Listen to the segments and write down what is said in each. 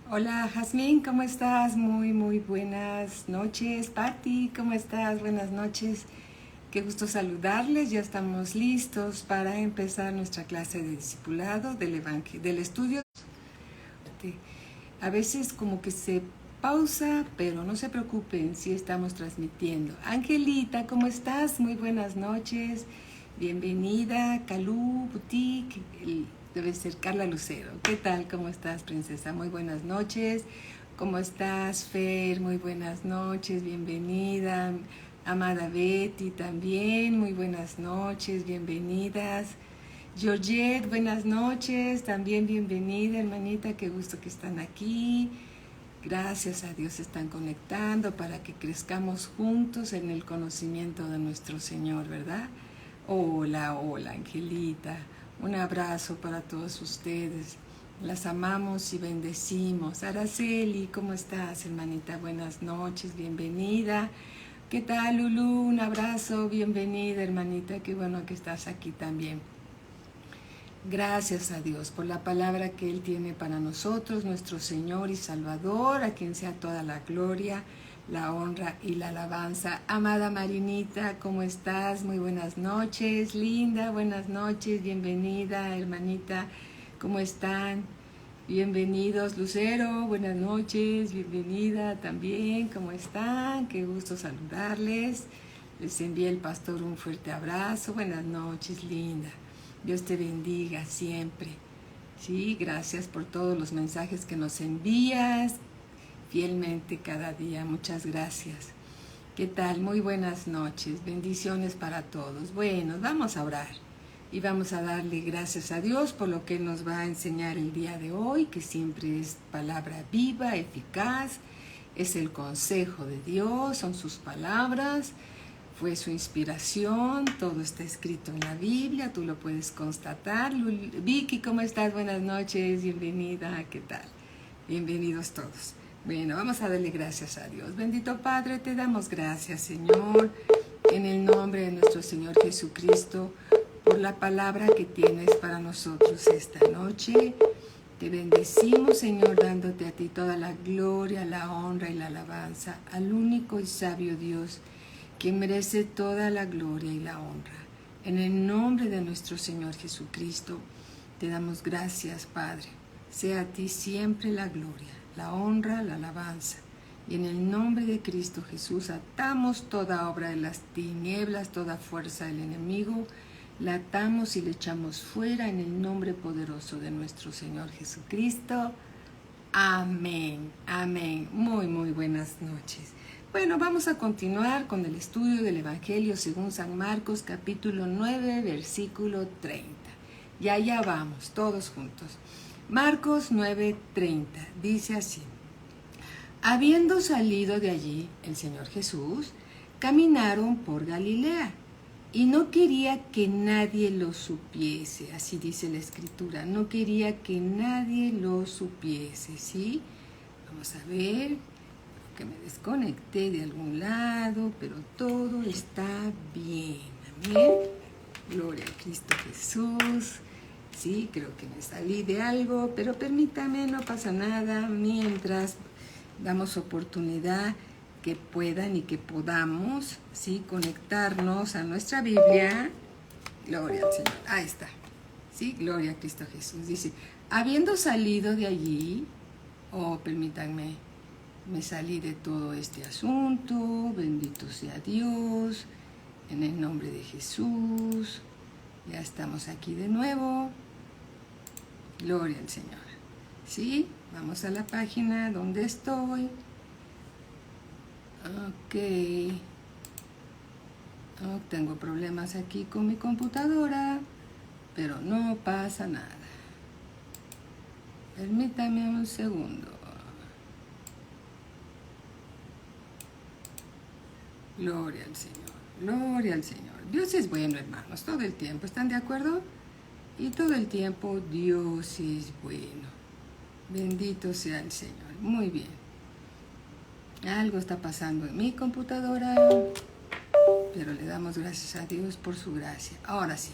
Hola, Jazmín, ¿cómo estás? Muy buenas noches. Patti, ¿cómo estás? Buenas noches. Qué gusto saludarles. Ya estamos listos para empezar nuestra clase de discipulado del estudio. A veces como que se pausa, pero no se preocupen si estamos transmitiendo. Angelita, ¿cómo estás? Muy buenas noches. Bienvenida, Calú, Boutique, debe ser Carla Lucero. ¿Qué tal? ¿Cómo estás, princesa? Muy buenas noches. ¿Cómo estás, Fer? Muy buenas noches, bienvenida. Amada Betty también, muy buenas noches, bienvenidas. Georgette, buenas noches, también bienvenida, hermanita, qué gusto que están aquí. Gracias a Dios se están conectando para que crezcamos juntos en el conocimiento de nuestro Señor, ¿verdad? Hola, Angelita. Un abrazo para todos ustedes. Las amamos y bendecimos. Araceli, ¿cómo estás, hermanita? Buenas noches, bienvenida. ¿Qué tal, Lulu? Un abrazo, bienvenida, hermanita. Qué bueno que estás aquí también. Gracias a Dios por la palabra que Él tiene para nosotros, nuestro Señor y Salvador, a quien sea toda la gloria, la honra y la alabanza. Amada Marinita, ¿cómo estás? Muy buenas noches. Linda, buenas noches. Bienvenida, hermanita. ¿Cómo están? Bienvenidos, Lucero. Buenas noches. Bienvenida también. ¿Cómo están? Qué gusto saludarles. Les envía el pastor un fuerte abrazo. Buenas noches, linda. Dios te bendiga siempre. Sí, gracias por todos los mensajes que nos envías fielmente cada día. Muchas gracias. ¿Qué tal? Muy buenas noches. Bendiciones para todos. Bueno, vamos a orar y vamos a darle gracias a Dios por lo que nos va a enseñar el día de hoy, que siempre es palabra viva, eficaz. Es el consejo de Dios, son sus palabras. Fue su inspiración, todo está escrito en la Biblia, tú lo puedes constatar. Vicky, ¿cómo estás? Buenas noches, bienvenida, ¿qué tal? Bienvenidos todos. Bueno, vamos a darle gracias a Dios. Bendito Padre, te damos gracias, Señor, en el nombre de nuestro Señor Jesucristo, por la palabra que tienes para nosotros esta noche. Te bendecimos, Señor, dándote a ti toda la gloria, la honra y la alabanza al único y sabio Dios, que merece toda la gloria y la honra. En el nombre de nuestro Señor Jesucristo, te damos gracias, Padre. Sea a ti siempre la gloria, la honra, la alabanza. Y en el nombre de Cristo Jesús atamos toda obra de las tinieblas, toda fuerza del enemigo, la atamos y le echamos fuera en el nombre poderoso de nuestro Señor Jesucristo. Amén, amén. Muy buenas noches. Bueno, vamos a continuar con el estudio del Evangelio según San Marcos, capítulo 9, versículo 30. Y allá vamos, todos juntos. Marcos 9:30, dice así. Habiendo salido de allí el Señor Jesús, caminaron por Galilea, y no quería que nadie lo supiese, así dice la Escritura, no quería que nadie lo supiese, ¿sí? Vamos a ver, que me desconecté de algún lado, pero todo está bien, amén. Gloria a Cristo Jesús. Sí, creo que me salí de algo, pero permítame, no pasa nada, mientras damos oportunidad que puedan y que podamos, ¿sí?, conectarnos a nuestra Biblia. Gloria al Señor. Ahí está. Sí, gloria a Cristo Jesús. Dice, habiendo salido de allí, permítanme, me salí de todo este asunto, bendito sea Dios, en el nombre de Jesús. Ya estamos aquí de nuevo. Gloria al Señor. ¿Sí? Vamos a la página donde estoy. Ok. Oh, tengo problemas aquí con mi computadora, pero no pasa nada. Permítame un segundo. Gloria al Señor, gloria al Señor. Dios es bueno, hermanos, todo el tiempo. ¿Están de acuerdo? Y todo el tiempo Dios es bueno. Bendito sea el Señor. Muy bien. Algo está pasando en mi computadora, pero le damos gracias a Dios por su gracia. Ahora sí,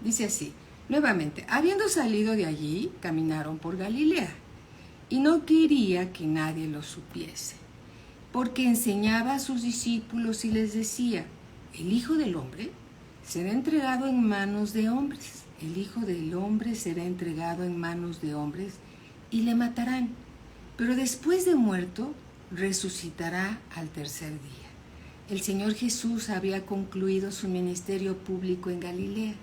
dice así, nuevamente, habiendo salido de allí, caminaron por Galilea, y no quería que nadie lo supiese, porque enseñaba a sus discípulos y les decía: el Hijo del Hombre será entregado en manos de hombres. El Hijo del Hombre será entregado en manos de hombres y le matarán, pero después de muerto resucitará al tercer día. El Señor Jesús había concluido su ministerio público en Galilea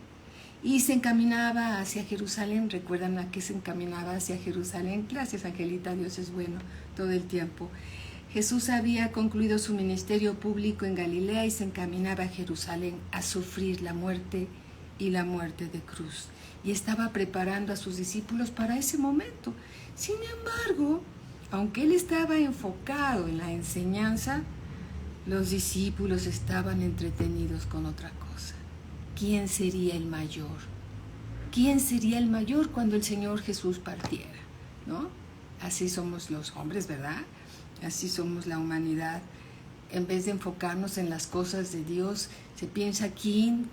y se encaminaba hacia Jerusalén. ¿Recuerdan a qué se encaminaba hacia Jerusalén? Gracias, Angelita, Dios es bueno todo el tiempo. Jesús había concluido su ministerio público en Galilea y se encaminaba a Jerusalén a sufrir la muerte y la muerte de cruz. Y estaba preparando a sus discípulos para ese momento. Sin embargo, aunque él estaba enfocado en la enseñanza, los discípulos estaban entretenidos con otra cosa. ¿Quién sería el mayor? ¿Quién sería el mayor cuando el Señor Jesús partiera? ¿No? Así somos los hombres, ¿verdad? Así somos la humanidad. En vez de enfocarnos en las cosas de Dios, se piensa quién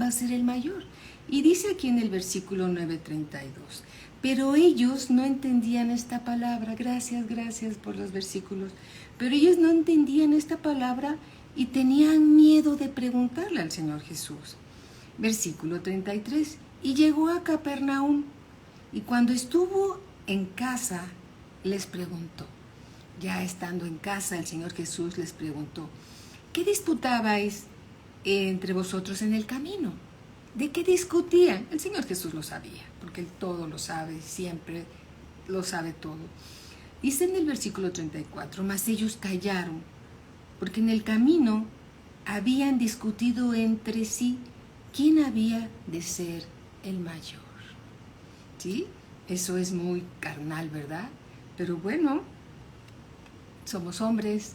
va a ser el mayor. Y dice aquí en el versículo 9:32, pero ellos no entendían esta palabra. Gracias por los versículos. Pero ellos no entendían esta palabra y tenían miedo de preguntarle al Señor Jesús. Versículo 33, y llegó a Capernaum, y cuando estuvo en casa, les preguntó. Ya estando en casa, el Señor Jesús les preguntó: ¿qué disputabais entre vosotros en el camino? ¿De qué discutían? El Señor Jesús lo sabía, porque Él todo lo sabe, siempre lo sabe todo. Dice en el versículo 34, mas ellos callaron, porque en el camino habían discutido entre sí quién había de ser el mayor. ¿Sí? Eso es muy carnal, ¿verdad? Pero bueno, somos hombres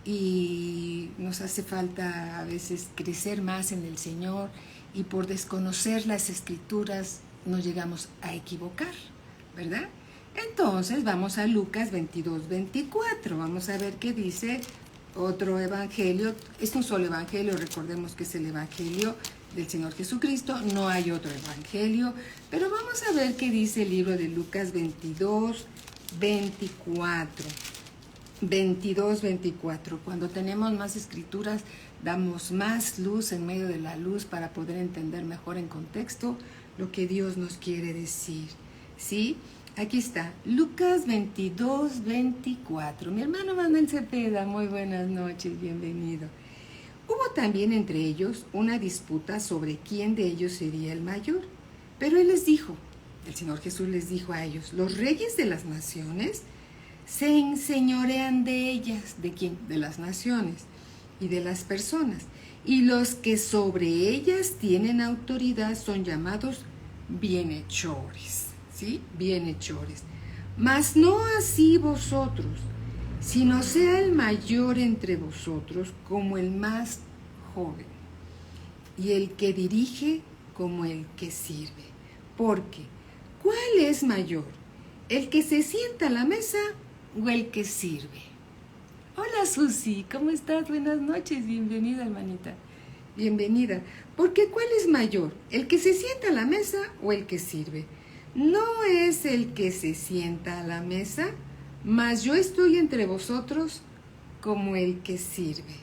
y nos hace falta a veces crecer más en el Señor, y por desconocer las Escrituras nos llegamos a equivocar, ¿verdad? Entonces vamos a Lucas 22:24, vamos a ver qué dice otro evangelio. Es un solo evangelio, recordemos que es el evangelio del Señor Jesucristo, no hay otro evangelio, pero vamos a ver qué dice el libro de Lucas 22:24. 22:24. Cuando tenemos más escrituras, damos más luz en medio de la luz para poder entender mejor en contexto lo que Dios nos quiere decir. ¿Sí? Aquí está, Lucas 22:24. Mi hermano Manuel Cepeda, muy buenas noches, bienvenido. Hubo también entre ellos una disputa sobre quién de ellos sería el mayor. Pero él les dijo, el Señor Jesús les dijo a ellos: los reyes de las naciones se enseñorean de ellas. ¿De quién? De las naciones y de las personas. Y los que sobre ellas tienen autoridad son llamados bienhechores. ¿Sí? Bienhechores. Mas no así vosotros, sino sea el mayor entre vosotros como el más joven, y el que dirige como el que sirve. Porque, ¿cuál es mayor? ¿El que se sienta a la mesa o el que sirve? Hola Susi, ¿cómo estás? Buenas noches, bienvenida hermanita, bienvenida. Porque ¿cuál es mayor? ¿El que se sienta a la mesa o el que sirve? No es el que se sienta a la mesa, mas yo estoy entre vosotros como el que sirve.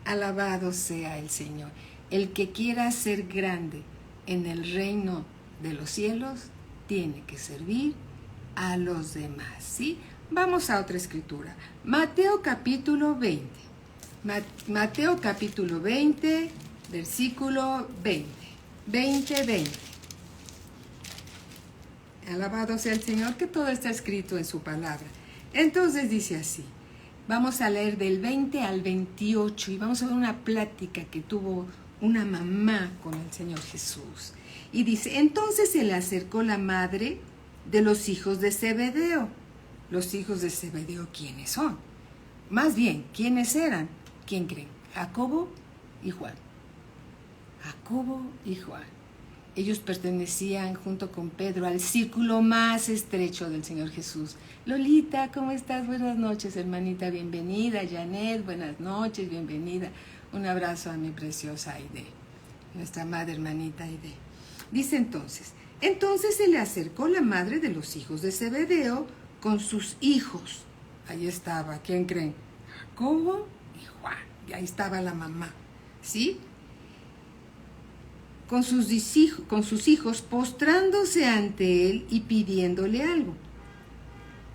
Alabado sea el Señor. El que quiera ser grande en el reino de los cielos tiene que servir a los demás, ¿sí? Vamos a otra escritura. Mateo capítulo 20. Mateo capítulo 20, versículo 20. 20. Alabado sea el Señor, que todo está escrito en su palabra. Entonces dice así. Vamos a leer del 20 al 28 y vamos a ver una plática que tuvo una mamá con el Señor Jesús. Y dice, entonces se le acercó la madre de los hijos de Zebedeo. Los hijos de Zebedeo, ¿quiénes son? Más bien, ¿quiénes eran? ¿Quién creen? Jacobo y Juan. Jacobo y Juan. Ellos pertenecían junto con Pedro al círculo más estrecho del Señor Jesús. Lolita, ¿cómo estás? Buenas noches, hermanita, bienvenida. Janet, buenas noches, bienvenida. Un abrazo a mi preciosa Aide, nuestra amada hermanita Aide. Dice entonces, Entonces se le acercó la madre de los hijos de Zebedeo con sus hijos. Ahí estaba, ¿quién creen? Jacobo y Juan. Y ahí estaba la mamá, ¿sí? Con sus hijos postrándose ante él y pidiéndole algo.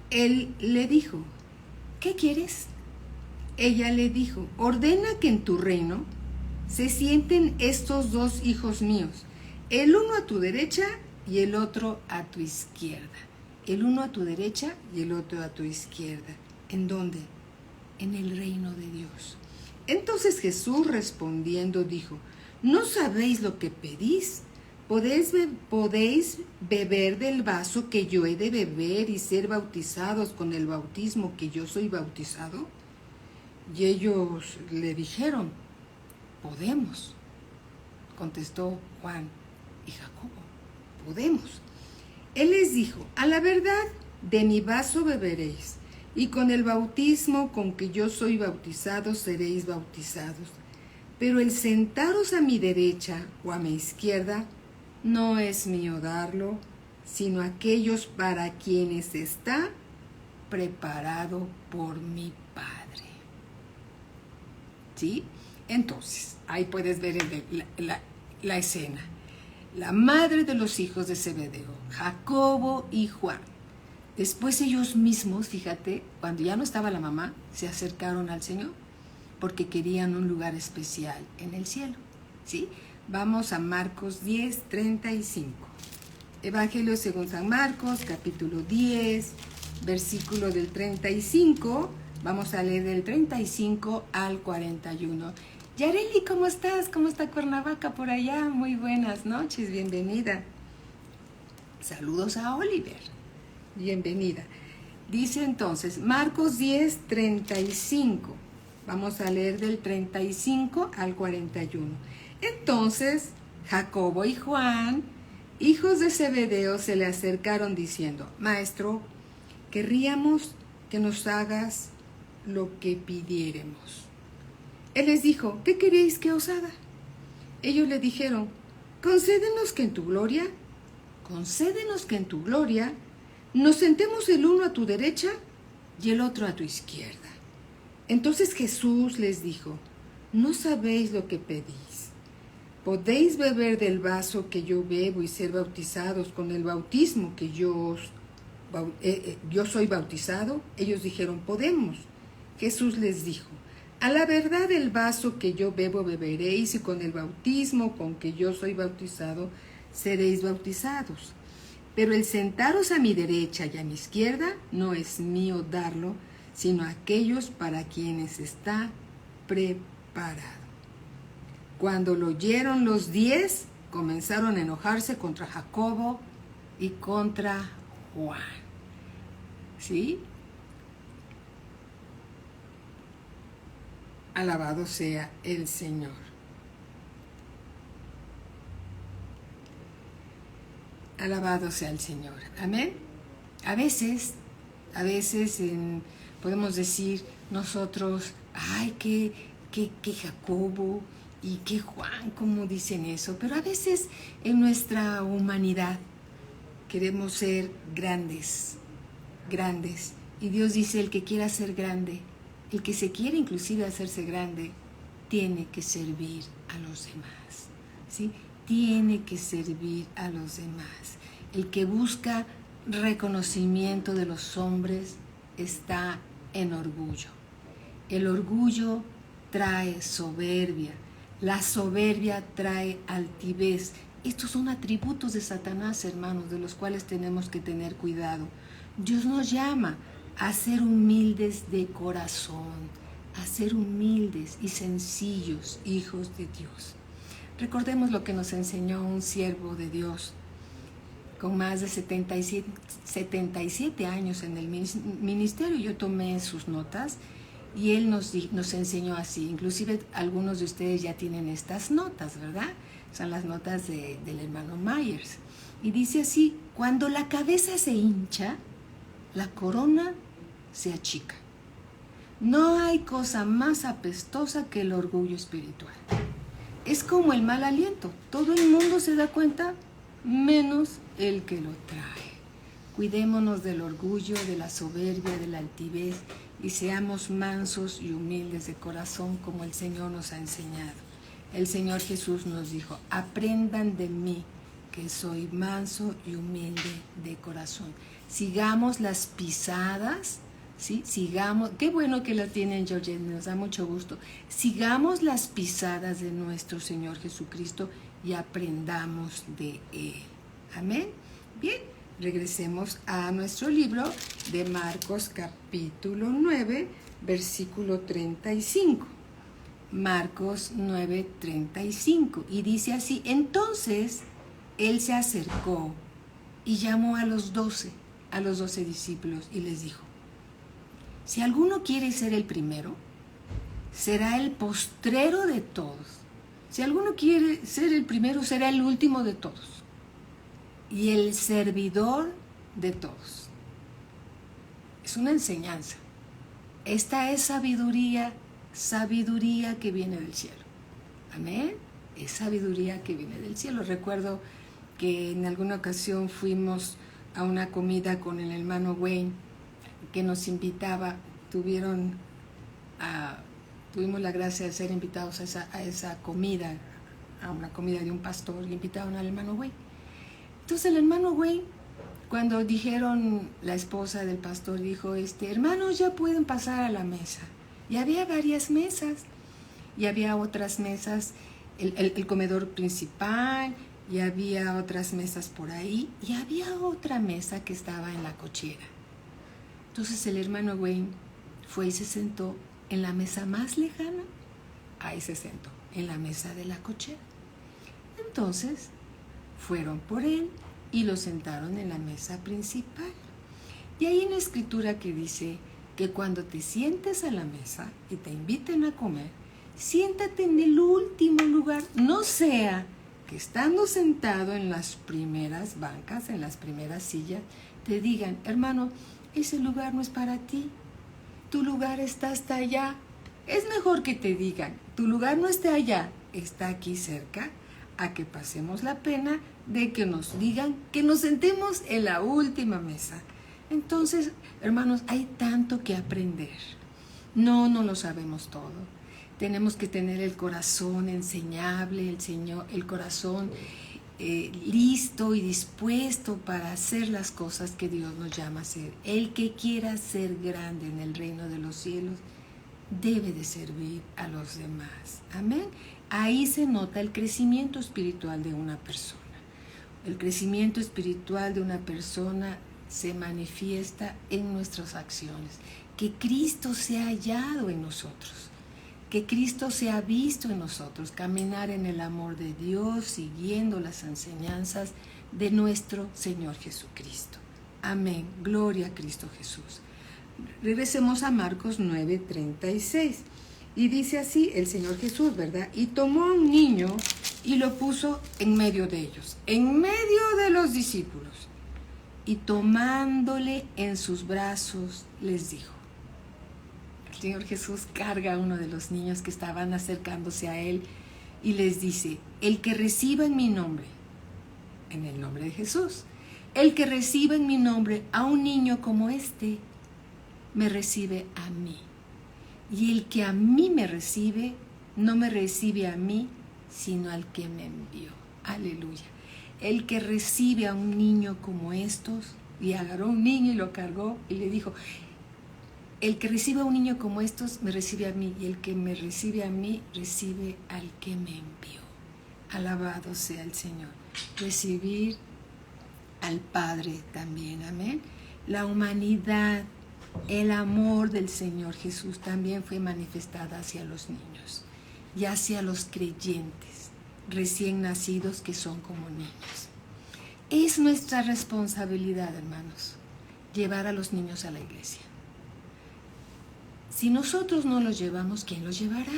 Él le dijo, ¿qué quieres? Ella le dijo, ordena que en tu reino se sienten estos dos hijos míos, el uno a tu derecha y el otro a tu izquierda. El uno a tu derecha y el otro a tu izquierda. ¿En dónde? En el reino de Dios. Entonces Jesús respondiendo dijo, ¿no sabéis lo que pedís? ¿Podéis beber del vaso que yo he de beber y ser bautizados con el bautismo que yo soy bautizado? Y ellos le dijeron, podemos. Contestó Juan y Jacobo, podemos. Él les dijo, a la verdad, de mi vaso beberéis, y con el bautismo con que yo soy bautizado seréis bautizados. Pero el sentaros a mi derecha o a mi izquierda no es mío darlo, sino aquellos para quienes está preparado por mi Padre. ¿Sí? Entonces, ahí puedes ver la escena. La madre de los hijos de Zebedeo, Jacobo y Juan. Después ellos mismos, fíjate, cuando ya no estaba la mamá, se acercaron al Señor porque querían un lugar especial en el cielo. ¿Sí? Vamos a Marcos 10, 35. Evangelio según San Marcos, capítulo 10, versículo del 35. Vamos a leer del 35 al 41. Yareli, ¿cómo estás? ¿Cómo está Cuernavaca por allá? Muy buenas noches, bienvenida. Saludos a Oliver. Bienvenida. Dice entonces, Marcos 10, 35. Vamos a leer del 35 al 41. Entonces, Jacobo y Juan, hijos de Zebedeo, se le acercaron diciendo, Maestro, querríamos que nos hagas lo que pidiéremos. Él les dijo, ¿qué queréis que os haga? Ellos le dijeron, concédenos que en tu gloria nos sentemos el uno a tu derecha y el otro a tu izquierda. Entonces Jesús les dijo, no sabéis lo que pedís. ¿Podéis beber del vaso que yo bebo y ser bautizados con el bautismo que yo soy bautizado? Ellos dijeron, podemos. Jesús les dijo, a la verdad el vaso que yo bebo beberéis y con el bautismo con que yo soy bautizado seréis bautizados. Pero el sentaros a mi derecha y a mi izquierda no es mío darlo, sino aquellos para quienes está preparado. Cuando lo oyeron los 10, comenzaron a enojarse contra Jacobo y contra Juan. ¿Sí? Alabado sea el Señor. Alabado sea el Señor. Amén. A veces podemos decir nosotros, ay, que Jacobo y que Juan, ¿cómo dicen eso? Pero a veces en nuestra humanidad queremos ser grandes. Y Dios dice, el que quiera ser grande, el que se quiere inclusive hacerse grande, tiene que servir a los demás, ¿sí? Tiene que servir a los demás. El que busca reconocimiento de los hombres está en orgullo. El orgullo trae soberbia. La soberbia trae altivez. Estos son atributos de Satanás, hermanos, de los cuales tenemos que tener cuidado. Dios nos llama a ser humildes de corazón, a ser humildes y sencillos hijos de Dios. Recordemos lo que nos enseñó un siervo de Dios con más de 77 años en el ministerio. Yo tomé sus notas y él nos enseñó así. Inclusive algunos de ustedes ya tienen estas notas, ¿verdad? Son las notas del hermano Myers. Y dice así, cuando la cabeza se hincha, la corona se achica. No hay cosa más apestosa que el orgullo espiritual. Es como el mal aliento. Todo el mundo se da cuenta, menos el que lo trae. Cuidémonos del orgullo, de la soberbia, de la altivez y seamos mansos y humildes de corazón como el Señor nos ha enseñado. El Señor Jesús nos dijo, aprendan de mí que soy manso y humilde de corazón. Sigamos las pisadas, ¿sí? Sigamos, qué bueno que la tienen, Georgette, nos da mucho gusto. Sigamos las pisadas de nuestro Señor Jesucristo y aprendamos de Él. Amén. Bien, regresemos a nuestro libro de Marcos capítulo 9, versículo 35. Marcos 9, 35. Y dice así, entonces Él se acercó y llamó a los 12 discípulos y les dijo, si alguno quiere ser el primero, será el postrero de todos. Si alguno quiere ser el primero, será el último de todos y el servidor de todos. Es una enseñanza. Esta es sabiduría que viene del cielo. Amén. Es sabiduría que viene del cielo. Recuerdo que en alguna ocasión fuimos a una comida con el hermano Wayne que nos invitaba. Tuvimos la gracia de ser invitados a esa comida, a una comida de un pastor, y invitaron al hermano Wayne. Entonces el hermano Wayne, cuando dijeron, la esposa del pastor dijo, hermanos, ya pueden pasar a la mesa. Y había varias mesas, y había otras mesas, el comedor principal, y había otras mesas por ahí, y había otra mesa que estaba en la cochera. Entonces el hermano Wayne fue y se sentó en la mesa más lejana, ahí se sentó, en la mesa de la cochera. Entonces fueron por él y lo sentaron en la mesa principal. Y hay una escritura que dice que cuando te sientes a la mesa y te inviten a comer, siéntate en el último lugar, no sea que estando sentado en las primeras bancas, en las primeras sillas, te digan, hermano, ese lugar no es para ti, tu lugar está hasta allá. Es mejor que te digan, tu lugar no está allá, está aquí cerca, a que pasemos la pena de que nos digan que nos sentemos en la última mesa. Entonces, hermanos, hay tanto que aprender. No lo sabemos todo. Tenemos que tener el corazón enseñable, el corazón listo y dispuesto para hacer las cosas que Dios nos llama a hacer. El que quiera ser grande en el reino de los cielos debe de servir a los demás. Amén. Ahí se nota el crecimiento espiritual de una persona. El crecimiento espiritual de una persona se manifiesta en nuestras acciones. Que Cristo sea hallado en nosotros. Que Cristo sea visto en nosotros. Caminar en el amor de Dios, siguiendo las enseñanzas de nuestro Señor Jesucristo. Amén. Gloria a Cristo Jesús. Regresemos a Marcos 9:36. Y dice así el Señor Jesús, ¿verdad? Y tomó a un niño y lo puso en medio de ellos, en medio de los discípulos. Y tomándole en sus brazos, les dijo. El Señor Jesús carga a uno de los niños que estaban acercándose a Él y les dice, el que reciba en mi nombre, en el nombre de Jesús, el que reciba en mi nombre a un niño como este, me recibe a mí. Y el que a mí me recibe, no me recibe a mí, sino al que me envió. Aleluya. El que recibe a un niño como estos, y agarró a un niño y lo cargó y le dijo, el que recibe a un niño como estos, me recibe a mí, y el que me recibe a mí, recibe al que me envió. Alabado sea el Señor. Recibir al Padre también, amén. La humanidad, el amor del Señor Jesús también fue manifestada hacia los niños y hacia los creyentes recién nacidos que son como niños. Es nuestra responsabilidad, hermanos, llevar a los niños a la iglesia. Si nosotros no los llevamos, ¿quién los llevará?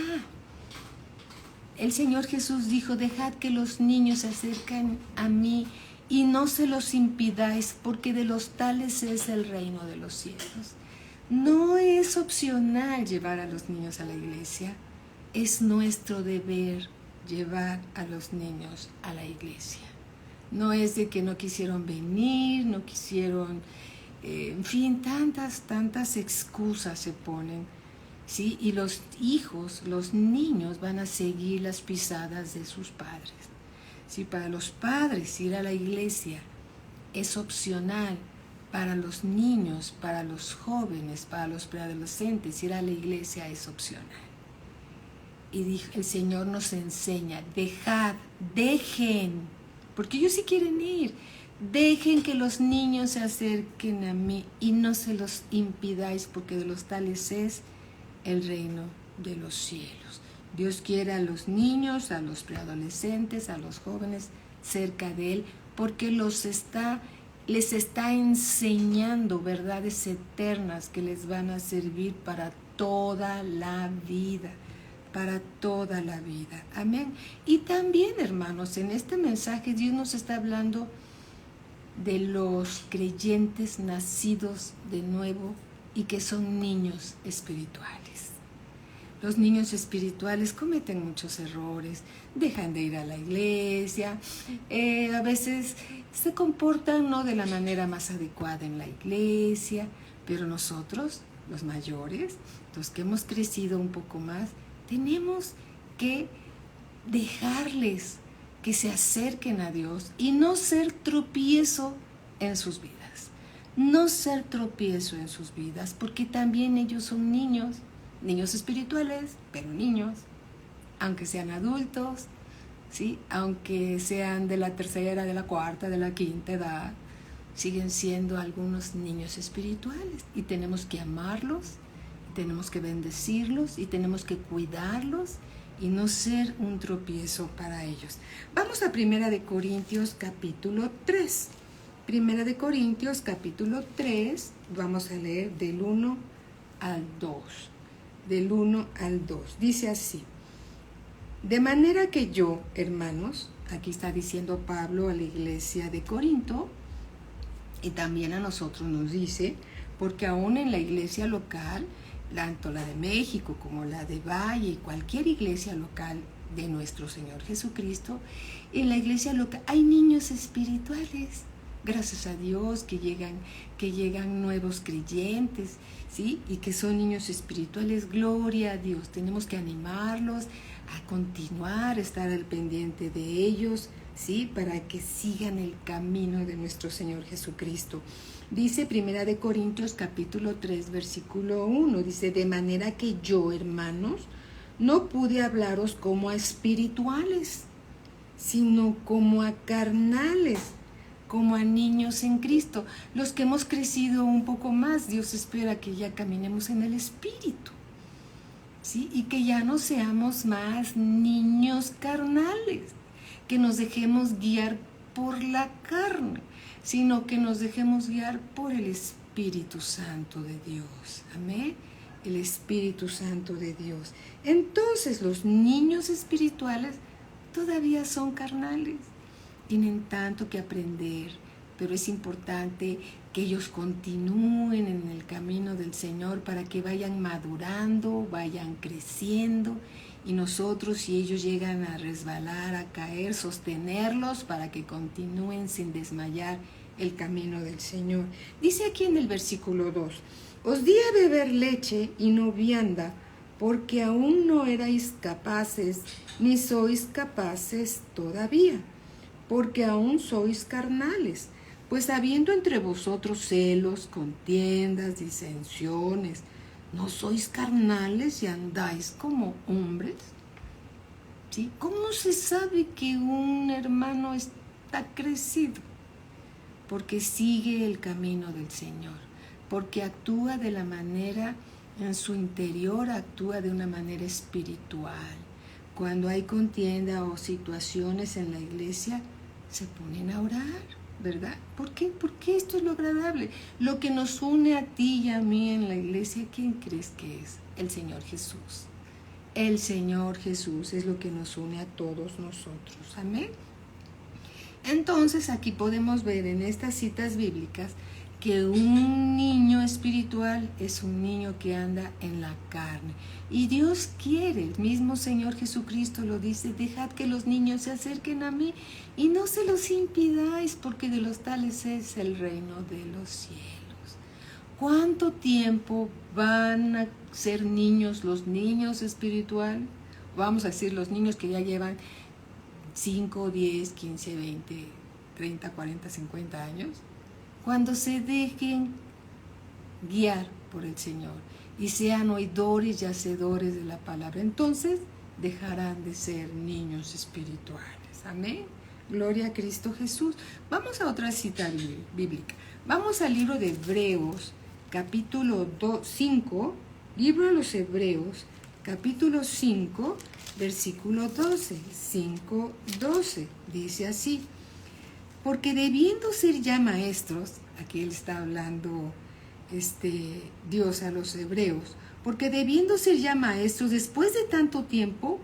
El Señor Jesús dijo, dejad que los niños se acerquen a mí y no se los impidáis, porque de los tales es el reino de los cielos. No es opcional llevar a los niños a la iglesia, es nuestro deber llevar a los niños a la iglesia. No es de que no quisieron venir, no quisieron, en fin, tantas excusas se ponen, ¿sí? Y los hijos, los niños van a seguir las pisadas de sus padres. ¿Sí? Para los padres ir a la iglesia es opcional. Para los niños, para los jóvenes, para los preadolescentes, ir a la iglesia es opcional. Y el Señor nos enseña, dejen, porque ellos sí quieren ir, dejen que los niños se acerquen a mí y no se los impidáis, porque de los tales es el reino de los cielos. Dios quiere a los niños, a los preadolescentes, a los jóvenes cerca de Él, porque les está enseñando verdades eternas que les van a servir para toda la vida. Para toda la vida. Amén. Y también, hermanos, en este mensaje Dios nos está hablando de los creyentes nacidos de nuevo y que son niños espirituales. Los niños espirituales cometen muchos errores, dejan de ir a la iglesia, a veces se comportan no de la manera más adecuada en la iglesia, pero nosotros, los mayores, los que hemos crecido un poco más, tenemos que dejarles que se acerquen a Dios y no ser tropiezo en sus vidas. No ser tropiezo en sus vidas, porque también ellos son niños espirituales, pero niños, aunque sean adultos, ¿sí? Aunque sean de la tercera, de la cuarta, de la quinta edad, siguen siendo algunos niños espirituales y tenemos que amarlos. Tenemos que bendecirlos y tenemos que cuidarlos y no ser un tropiezo para ellos. Vamos a 1 Corintios capítulo 3. 1 Corintios capítulo 3, vamos a leer del 1 al 2. Del 1 al 2. Dice así: de manera que yo, hermanos, aquí está diciendo Pablo a la iglesia de Corinto, y también a nosotros nos dice, porque aún en la iglesia local, tanto la de México como la de Valle y cualquier iglesia local de nuestro Señor Jesucristo, en la iglesia local hay niños espirituales. Gracias a Dios que llegan nuevos creyentes, ¿sí? Y que son niños espirituales. Gloria a Dios. Tenemos que animarlos a continuar, estar al pendiente de ellos, ¿sí? Para que sigan el camino de nuestro Señor Jesucristo. Dice 1 Corintios capítulo 3, versículo 1, dice: de manera que yo, hermanos, no pude hablaros como a espirituales, sino como a carnales, como a niños en Cristo. Los que hemos crecido un poco más, Dios espera que ya caminemos en el Espíritu, ¿sí? Y que ya no seamos más niños carnales, que nos dejemos guiar por la carne, sino que nos dejemos guiar por el Espíritu Santo de Dios. Amén. El Espíritu Santo de Dios. Entonces los niños espirituales todavía son carnales. Tienen tanto que aprender, pero es importante que ellos continúen en el camino del Señor para que vayan madurando, vayan creciendo. Y nosotros, si ellos llegan a resbalar, a caer, sostenerlos para que continúen sin desmayar el camino del Señor. Dice aquí en el versículo 2: os di a beber leche y no vianda, porque aún no erais capaces, ni sois capaces todavía, porque aún sois carnales. Pues habiendo entre vosotros celos, contiendas, disensiones, ¿no sois carnales y andáis como hombres? ¿Sí? ¿Cómo se sabe que un hermano está crecido? Porque sigue el camino del Señor, porque actúa de la manera, en su interior actúa de una manera espiritual. Cuando hay contienda o situaciones en la iglesia, se ponen a orar, ¿verdad? ¿Por qué? Porque esto es lo agradable. Lo que nos une a ti y a mí en la iglesia, ¿quién crees que es? El Señor Jesús. El Señor Jesús es lo que nos une a todos nosotros. Amén. Entonces aquí podemos ver en estas citas bíblicas que un niño espiritual es un niño que anda en la carne. Y Dios quiere, el mismo Señor Jesucristo lo dice, dejad que los niños se acerquen a mí y no se los impidáis, porque de los tales es el reino de los cielos. ¿Cuánto tiempo van a ser niños los niños espirituales? Vamos a decir los niños que ya llevan 5, 10, 15, 20, 30, 40, 50 años. Cuando se dejen guiar por el Señor y sean oidores y hacedores de la palabra, entonces dejarán de ser niños espirituales. Amén. Gloria a Cristo Jesús. Vamos a otra cita bíblica. Vamos al libro de Hebreos, capítulo 5, libro de los Hebreos, capítulo 5, versículo 12. 5:12 dice así: porque debiendo ser ya maestros, aquí él está hablando Dios a los hebreos, porque debiendo ser ya maestros después de tanto tiempo,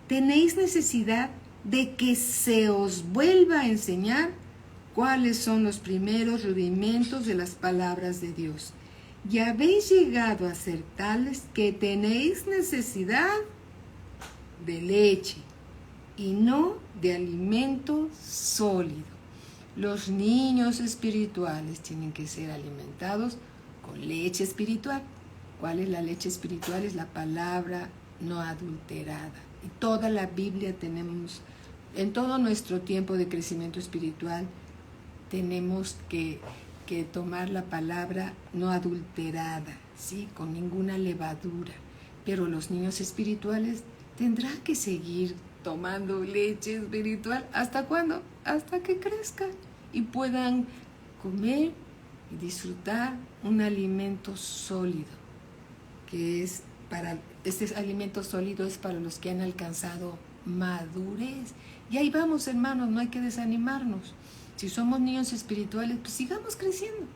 tenéis necesidad de que se os vuelva a enseñar cuáles son los primeros rudimentos de las palabras de Dios. Y habéis llegado a ser tales que tenéis necesidad de leche y no de alimento sólido. Los niños espirituales tienen que ser alimentados con leche espiritual. ¿Cuál es la leche espiritual? Es la palabra no adulterada. Y toda la Biblia tenemos, en todo nuestro tiempo de crecimiento espiritual, tenemos que tomar la palabra no adulterada, ¿sí? Con ninguna levadura. Pero los niños espirituales tendrán que seguir tomando leche espiritual. ¿Hasta cuándo? Hasta que crezcan y puedan comer y disfrutar un alimento sólido, que es este alimento sólido es para los que han alcanzado madurez. Y ahí vamos, hermanos, no hay que desanimarnos. Si somos niños espirituales, pues sigamos creciendo,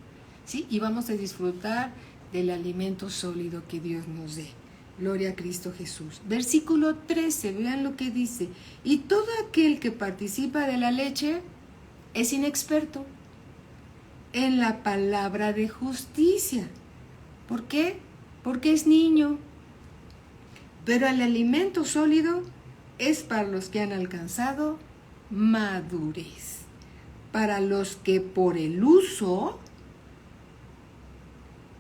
¿sí? Y vamos a disfrutar del alimento sólido que Dios nos dé. Gloria a Cristo Jesús. Versículo 13, vean lo que dice: y todo aquel que participa de la leche es inexperto en la palabra de justicia. ¿Por qué? Porque es niño. Pero el alimento sólido es para los que han alcanzado madurez, para los que por el uso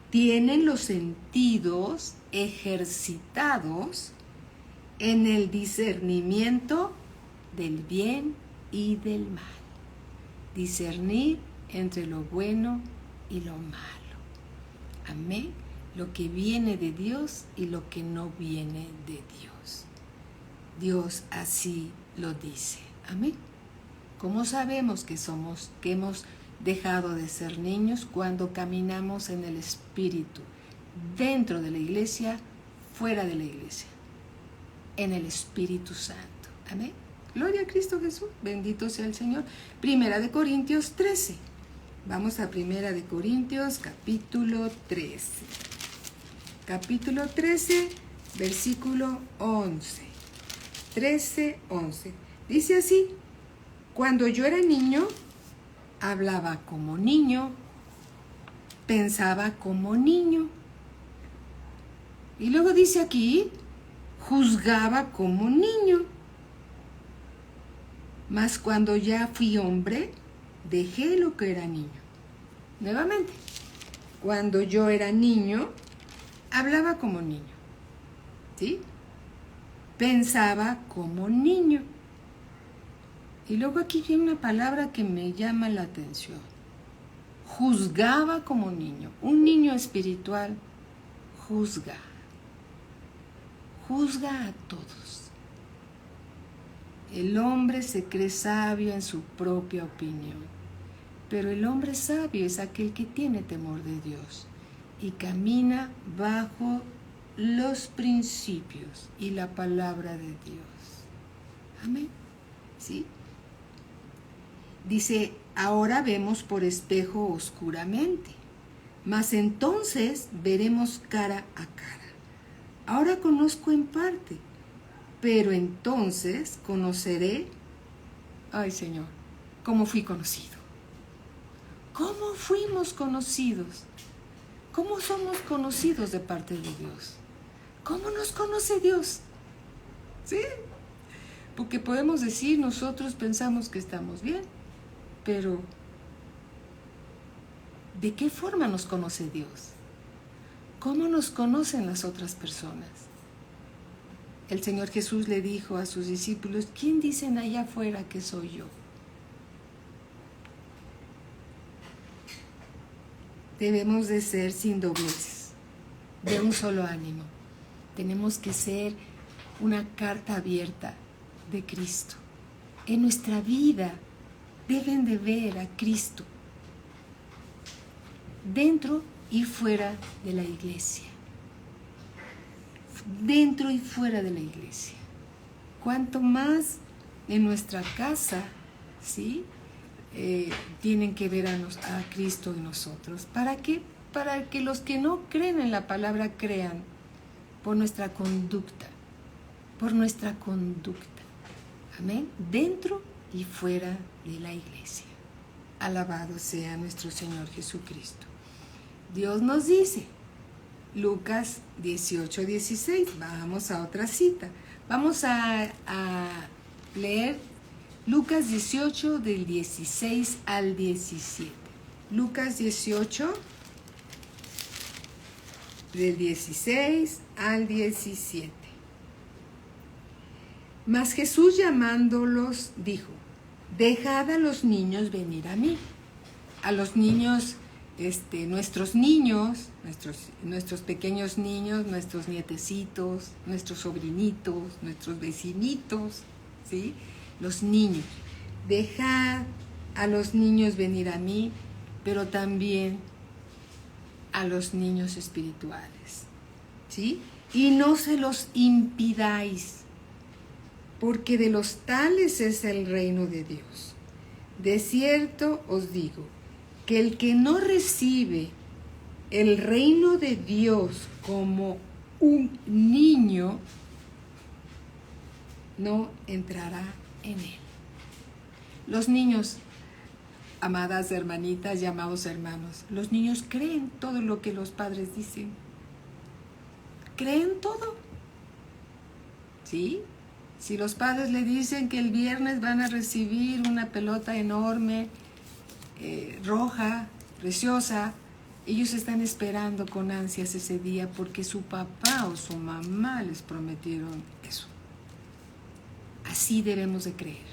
tienen los sentidos ejercitados en el discernimiento del bien y del mal. Discernir entre lo bueno y lo malo. Amén. Lo que viene de Dios y lo que no viene de Dios. Dios así lo dice. Amén. ¿Cómo sabemos que hemos dejado de ser niños? Cuando caminamos en el Espíritu, dentro de la iglesia, fuera de la iglesia, en el Espíritu Santo. Amén. Gloria a Cristo Jesús. Bendito sea el Señor. Primera de Corintios 13. Vamos a Primera de Corintios, capítulo 13. Capítulo 13, versículo 11. 13:11. Dice así: cuando yo era niño, hablaba como niño, pensaba como niño. Y luego dice aquí, juzgaba como niño. Mas cuando ya fui hombre, dejé lo que era niño. Nuevamente, cuando yo era niño, hablaba como niño, ¿sí? Pensaba como niño. Y luego aquí viene una palabra que me llama la atención. Juzgaba como niño. Un niño espiritual juzga. Juzga a todos. El hombre se cree sabio en su propia opinión, pero el hombre sabio es aquel que tiene temor de Dios y camina bajo los principios y la palabra de Dios. Amén. ¿Sí? Dice, ahora vemos por espejo oscuramente, mas entonces veremos cara a cara. Ahora conozco en parte, pero entonces conoceré, ay Señor, como fui conocido. ¿Cómo fuimos conocidos? ¿Cómo somos conocidos de parte de Dios? ¿Cómo nos conoce Dios? ¿Sí? Porque podemos decir, nosotros pensamos que estamos bien, pero ¿de qué forma nos conoce Dios? ¿Cómo nos conocen las otras personas? El Señor Jesús le dijo a sus discípulos, ¿quién dicen allá afuera que soy yo? Debemos de ser sin dobleces, de un solo ánimo. Tenemos que ser una carta abierta de Cristo. En nuestra vida deben de ver a Cristo dentro y fuera de la iglesia. Dentro y fuera de la iglesia. Cuanto más en nuestra casa, ¿sí? Tienen que ver a Cristo en nosotros. ¿Para qué? Para que los que no creen en la palabra crean por nuestra conducta. Por nuestra conducta. Amén. Dentro y fuera de la iglesia. Alabado sea nuestro Señor Jesucristo. Dios nos dice, Lucas 18:16, vamos a otra cita. Vamos a leer Lucas 18 del 16 al 17. Lucas 18 del 16 al 17. Mas Jesús llamándolos dijo, dejad a los niños venir a mí. A los niños, nuestros niños, nuestros pequeños niños, nuestros nietecitos, nuestros sobrinitos, nuestros vecinitos, ¿sí? Los niños. Dejad a los niños venir a mí, pero también a los niños espirituales, ¿sí? Y no se los impidáis, porque de los tales es el reino de Dios. De cierto os digo, que el que no recibe el reino de Dios como un niño, no entrará en él. Los niños, amadas hermanitas y amados hermanos, los niños creen todo lo que los padres dicen. Creen todo. ¿Sí? Si los padres le dicen que el viernes van a recibir una pelota enorme, roja, preciosa, ellos están esperando con ansias ese día porque su papá o su mamá les prometieron eso. Así debemos de creer.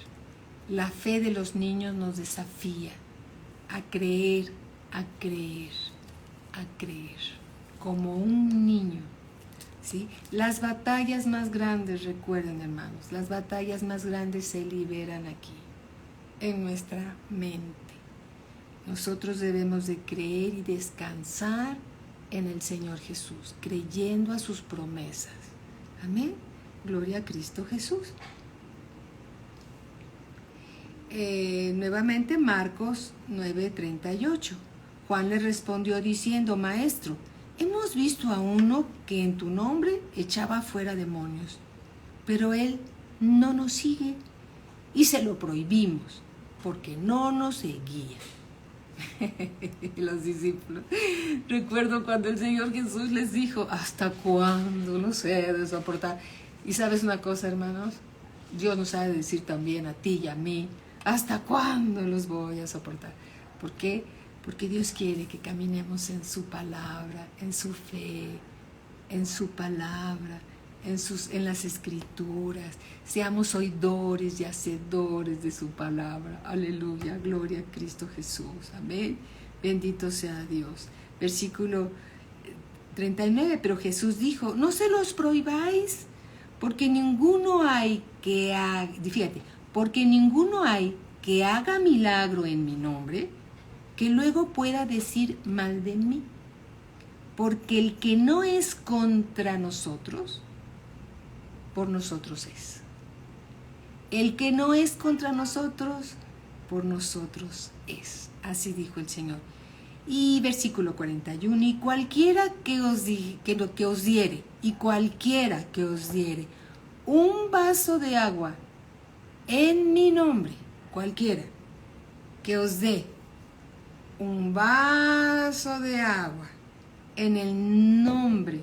La fe de los niños nos desafía a creer, a creer, a creer, como un niño, ¿sí? Las batallas más grandes, recuerden hermanos, las batallas más grandes se liberan aquí, en nuestra mente. Nosotros debemos de creer y descansar en el Señor Jesús, creyendo a sus promesas. Amén. Gloria a Cristo Jesús. Nuevamente Marcos 9:38. Juan le respondió diciendo, Maestro, hemos visto a uno que en tu nombre echaba fuera demonios, pero él no nos sigue y se lo prohibimos porque no nos seguía. Los discípulos. Recuerdo cuando el Señor Jesús les dijo, ¿hasta cuándo los he de soportar? Y sabes una cosa, hermanos, Dios nos ha de decir también a ti y a mí, ¿hasta cuándo los voy a soportar? ¿Por qué? Porque Dios quiere que caminemos en su palabra, en su fe, en su palabra, en las escrituras, seamos oidores y hacedores de su palabra. Aleluya, gloria a Cristo Jesús, amén, bendito sea Dios. Versículo 39, pero Jesús dijo, no se los prohibáis, porque ninguno hay que haga, fíjate, porque ninguno hay que haga milagro en mi nombre, que luego pueda decir mal de mí, porque el que no es contra nosotros, por nosotros es. El que no es contra nosotros, por nosotros es. Así dijo el Señor. Y versículo 41, y cualquiera que os diere, y cualquiera que os diere un vaso de agua en mi nombre, cualquiera que os dé un vaso de agua en el nombre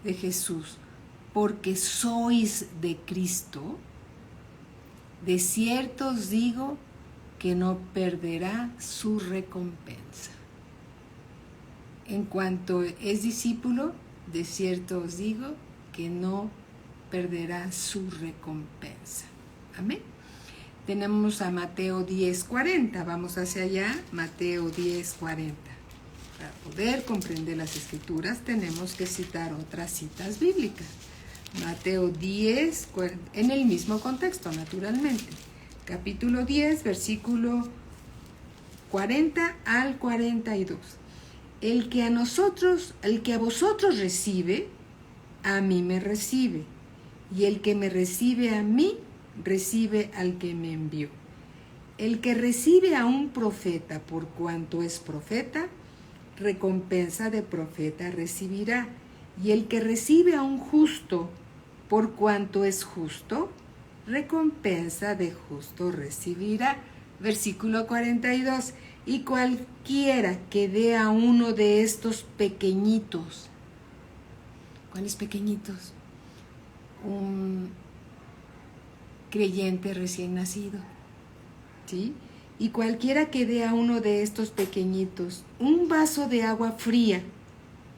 de Jesús, porque sois de Cristo, de cierto os digo que no perderá su recompensa. En cuanto es discípulo, de cierto os digo que no perderá su recompensa. Amén. Tenemos a Mateo 10:40. Vamos hacia allá, Mateo 10:40. Para poder comprender las Escrituras tenemos que citar otras citas bíblicas. Mateo 10, en el mismo contexto, naturalmente. Capítulo 10, versículo 40 al 42. El que a vosotros recibe, a mí me recibe. Y el que me recibe a mí, recibe al que me envió. El que recibe a un profeta por cuanto es profeta, recompensa de profeta recibirá. Y el que recibe a un justo por cuanto es justo, recompensa de justo recibirá. Versículo 42. Y cualquiera que dé a uno de estos pequeñitos, ¿cuáles pequeñitos? Un creyente recién nacido, ¿sí? Y cualquiera que dé a uno de estos pequeñitos un vaso de agua fría,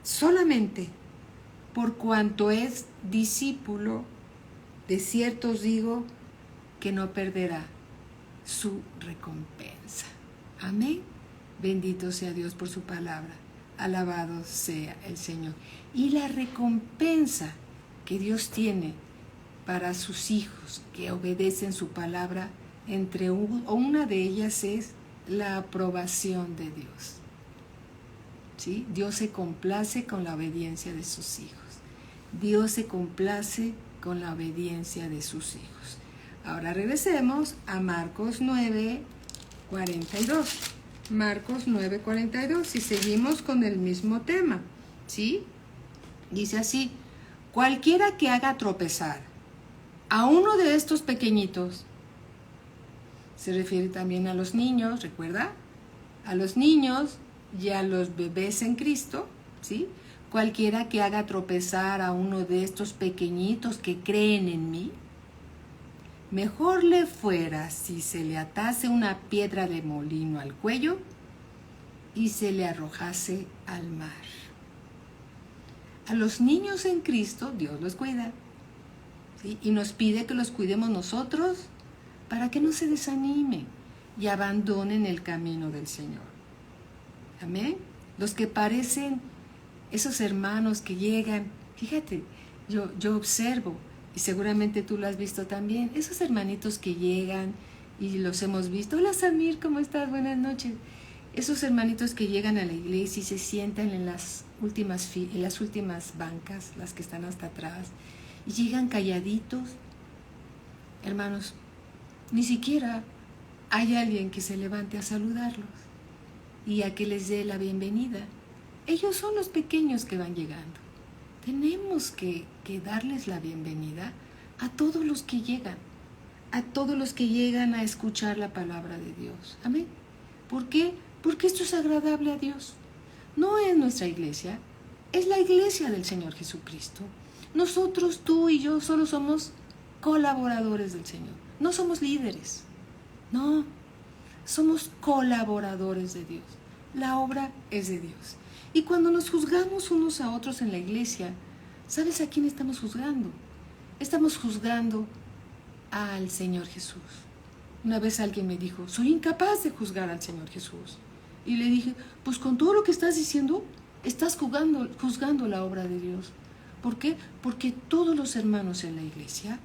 solamente por cuanto es discípulo, de cierto os digo que no perderá su recompensa. Amén. Bendito sea Dios por su palabra. Alabado sea el Señor. Y la recompensa que Dios tiene para sus hijos que obedecen su palabra, una de ellas es la aprobación de Dios. ¿Sí? Dios se complace con la obediencia de sus hijos. Dios se complace con la obediencia de sus hijos. Ahora regresemos a Marcos 9:42. Marcos 9:42, y seguimos con el mismo tema, ¿sí? Dice así: cualquiera que haga tropezar a uno de estos pequeñitos, se refiere también a los niños, ¿recuerda? A los niños y a los bebés en Cristo, ¿sí? Cualquiera que haga tropezar a uno de estos pequeñitos que creen en mí, mejor le fuera si se le atase una piedra de molino al cuello y se le arrojase al mar. A los niños en Cristo Dios los cuida, ¿sí? Y nos pide que los cuidemos nosotros para que no se desanimen y abandonen el camino del Señor. Amén. Los que parecen esos hermanos que llegan, fíjate, yo observo, y seguramente tú lo has visto también, esos hermanitos que llegan y los hemos visto. Hola Samir, ¿cómo estás? Buenas noches. Esos hermanitos que llegan a la iglesia y se sientan en las últimas bancas, las que están hasta atrás, y llegan calladitos. Hermanos, ni siquiera hay alguien que se levante a saludarlos y a que les dé la bienvenida. Ellos son los pequeños que van llegando. Tenemos que darles la bienvenida a todos los que llegan, a escuchar la palabra de Dios. Amén. ¿Por qué? Porque esto es agradable a Dios. No es nuestra iglesia, es la iglesia del Señor Jesucristo. Nosotros, tú y yo, solo somos colaboradores del Señor. No somos líderes, no, somos colaboradores de Dios. La obra es de Dios. Y cuando nos juzgamos unos a otros en la iglesia, ¿sabes a quién estamos juzgando? Estamos juzgando al Señor Jesús. Una vez alguien me dijo, soy incapaz de juzgar al Señor Jesús. Y le dije, pues con todo lo que estás diciendo, estás juzgando la obra de Dios. ¿Por qué? Porque todos los hermanos en la iglesia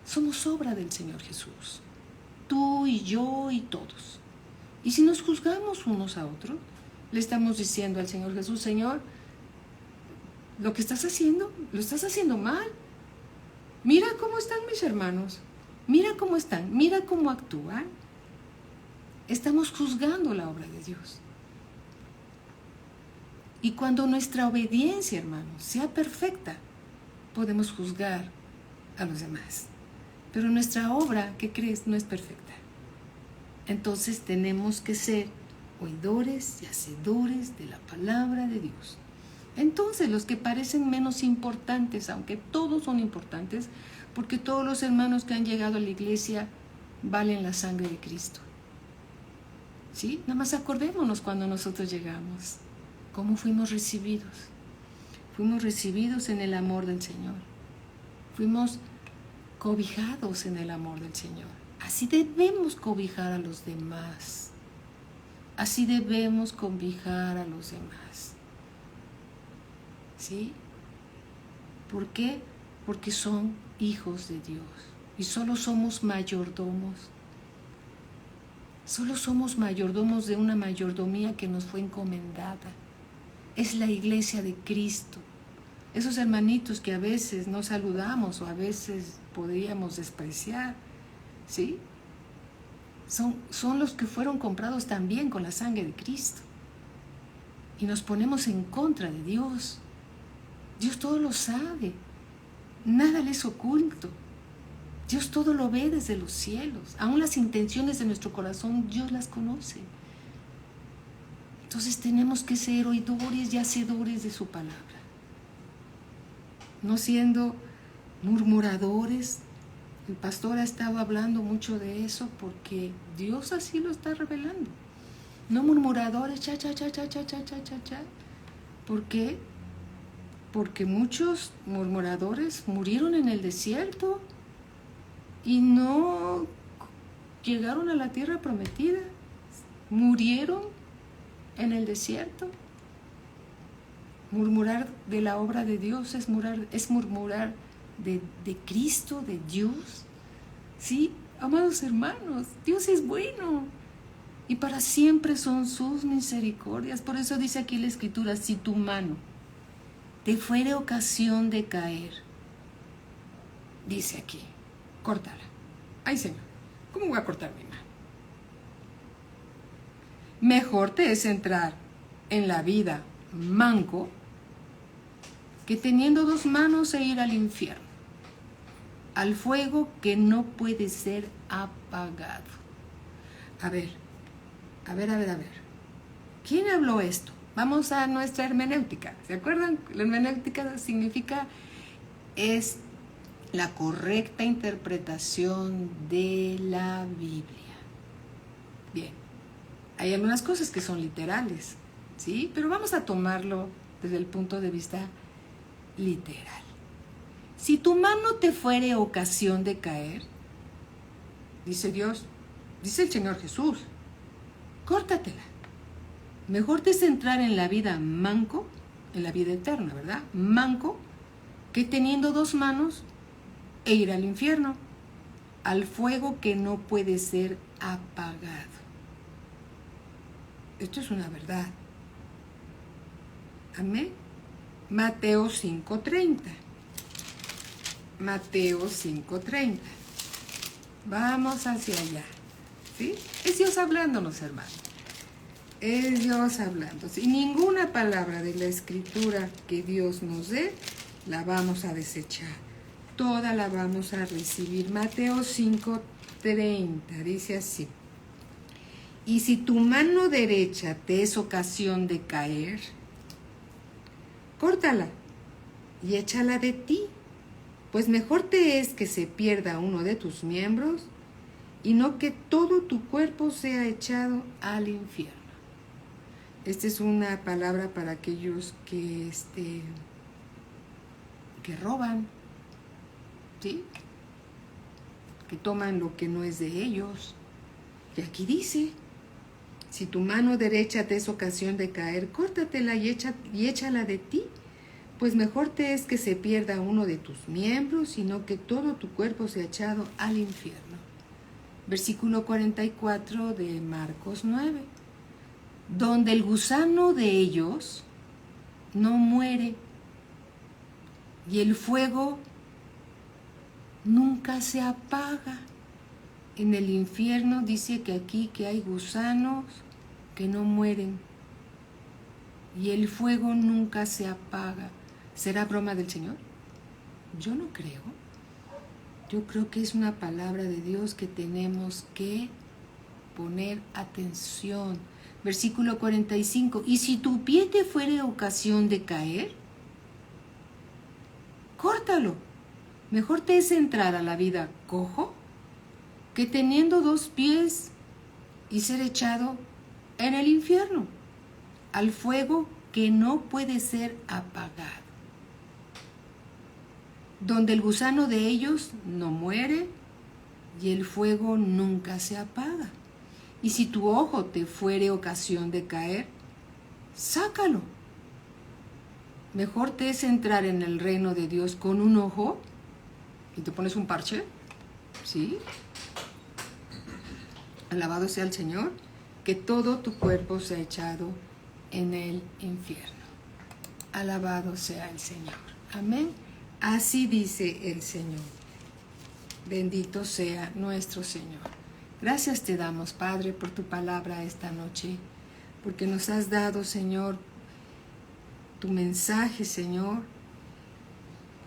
somos obra del Señor Jesús. Tú y yo y todos. Y si nos juzgamos unos a otros, le estamos diciendo al Señor Jesús, Señor, lo que estás haciendo, lo estás haciendo mal. Mira cómo están mis hermanos, mira cómo están, mira cómo actúan. Estamos juzgando la obra de Dios. Y cuando nuestra obediencia, hermanos, sea perfecta, podemos juzgar a los demás. Pero nuestra obra, ¿qué crees? No es perfecta. Entonces tenemos que ser oidores y hacedores de la palabra de Dios. Entonces, los que parecen menos importantes, aunque todos son importantes, porque todos los hermanos que han llegado a la iglesia valen la sangre de Cristo. ¿Sí? Nada más acordémonos cuando nosotros llegamos, cómo fuimos recibidos. Fuimos recibidos en el amor del Señor. Fuimos cobijados en el amor del Señor. Así debemos cobijar a los demás. Así debemos cobijar a los demás. ¿Sí? ¿Por qué? Porque son hijos de Dios. Y solo somos mayordomos. Solo somos mayordomos de una mayordomía que nos fue encomendada. Es la iglesia de Cristo. Esos hermanitos que a veces no saludamos o a veces podríamos despreciar, ¿sí? Son los que fueron comprados también con la sangre de Cristo. Y nos ponemos en contra de Dios. Dios todo lo sabe. Nada le es oculto. Dios todo lo ve desde los cielos. Aún las intenciones de nuestro corazón, Dios las conoce. Entonces tenemos que ser oidores y hacedores de su palabra. No siendo murmuradores. El pastor ha estado hablando mucho de eso porque Dios así lo está revelando. No murmuradores, cha. ¿Por qué? Porque muchos murmuradores murieron en el desierto y no llegaron a la tierra prometida. Murieron en el desierto. Murmurar de la obra de Dios es murmurar de Cristo, de Dios. Sí, amados hermanos, Dios es bueno y para siempre son sus misericordias. Por eso dice aquí la Escritura: si tu mano te fuere ocasión de caer, dice aquí, córtala. Ay, Señor, ¿cómo voy a cortar mi mano? Mejor te es entrar en la vida manco que teniendo dos manos e ir al infierno, al fuego que no puede ser apagado. A ver. ¿Quién habló esto? Vamos a nuestra hermenéutica. ¿Se acuerdan? La hermenéutica significa es la correcta interpretación de la Biblia. Bien, hay algunas cosas que son literales, ¿sí? Pero vamos a tomarlo desde el punto de vista literal. Si tu mano te fuere ocasión de caer, dice Dios, dice el Señor Jesús, córtatela. Mejor te es entrar en la vida manco, en la vida eterna, ¿verdad? Manco, que teniendo dos manos e ir al infierno, al fuego que no puede ser apagado. Esto es una verdad. Amén. Mateo 5:30. Mateo 5:30. Vamos hacia allá. ¿Sí? Es Dios hablándonos, hermanos. Es Dios hablando. Sin ninguna palabra de la Escritura que Dios nos dé, la vamos a desechar. Toda la vamos a recibir. Mateo 5:30 dice así: y si tu mano derecha te es ocasión de caer, córtala y échala de ti, pues mejor te es que se pierda uno de tus miembros y no que todo tu cuerpo sea echado al infierno. Esta es una palabra para aquellos que roban, ¿sí? Que toman lo que no es de ellos. Y aquí dice: si tu mano derecha te es ocasión de caer, córtatela y échala de ti, pues mejor te es que se pierda uno de tus miembros y no que todo tu cuerpo sea echado al infierno. Versículo 44 de Marcos 9. Donde el gusano de ellos no muere y el fuego nunca se apaga. En el infierno dice que aquí que hay gusanos que no mueren y el fuego nunca se apaga. ¿Será broma del Señor? Yo no creo. Yo creo que es una palabra de Dios que tenemos que poner atención. Versículo 45. Y si tu pie te fuere ocasión de caer, córtalo. Mejor te es entrar a la vida cojo que teniendo 2 pies y ser echado en el infierno, al fuego que no puede ser apagado, donde el gusano de ellos no muere y el fuego nunca se apaga. Y si tu ojo te fuere ocasión de caer, sácalo. Mejor te es entrar en el reino de Dios con un ojo y te pones un parche, ¿sí? Alabado sea el Señor, que todo tu cuerpo sea echado en el infierno. Alabado sea el Señor. Amén. Así dice el Señor. Bendito sea nuestro Señor. Gracias te damos, Padre, por tu palabra esta noche, porque nos has dado, Señor, tu mensaje, Señor,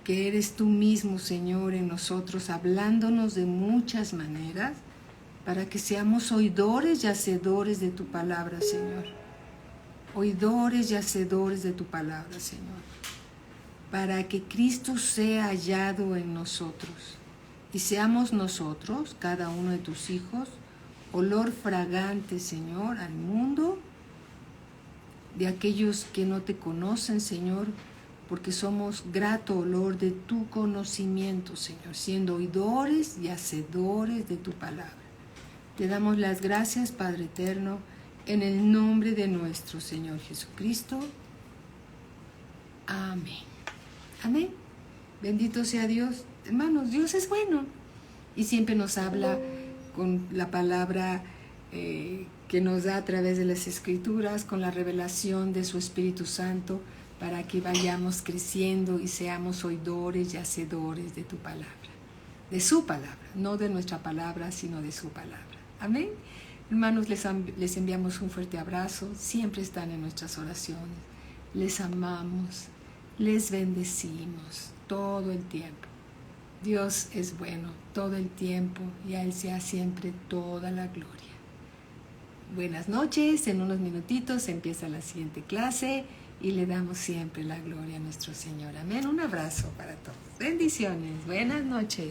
que eres tú mismo, Señor, en nosotros, hablándonos de muchas maneras, para que seamos oidores y hacedores de tu palabra, Señor. Oidores y hacedores de tu palabra, Señor, para que Cristo sea hallado en nosotros y seamos nosotros, cada uno de tus hijos, olor fragante, Señor, al mundo, de aquellos que no te conocen, Señor, porque somos grato olor de tu conocimiento, Señor, siendo oidores y hacedores de tu palabra. Te damos las gracias, Padre eterno, en el nombre de nuestro Señor Jesucristo. Amén. Amén. Bendito sea Dios. Hermanos, Dios es bueno y siempre nos habla con la palabra que nos da a través de las Escrituras, con la revelación de su Espíritu Santo, para que vayamos creciendo y seamos oidores y hacedores de tu palabra, de su palabra, no de nuestra palabra, sino de su palabra. Amén. Hermanos, les enviamos un fuerte abrazo, siempre están en nuestras oraciones, les amamos, les bendecimos todo el tiempo. Dios es bueno todo el tiempo y a Él sea siempre toda la gloria. Buenas noches, en unos minutitos empieza la siguiente clase y le damos siempre la gloria a nuestro Señor. Amén. Un abrazo para todos. Bendiciones. Buenas noches.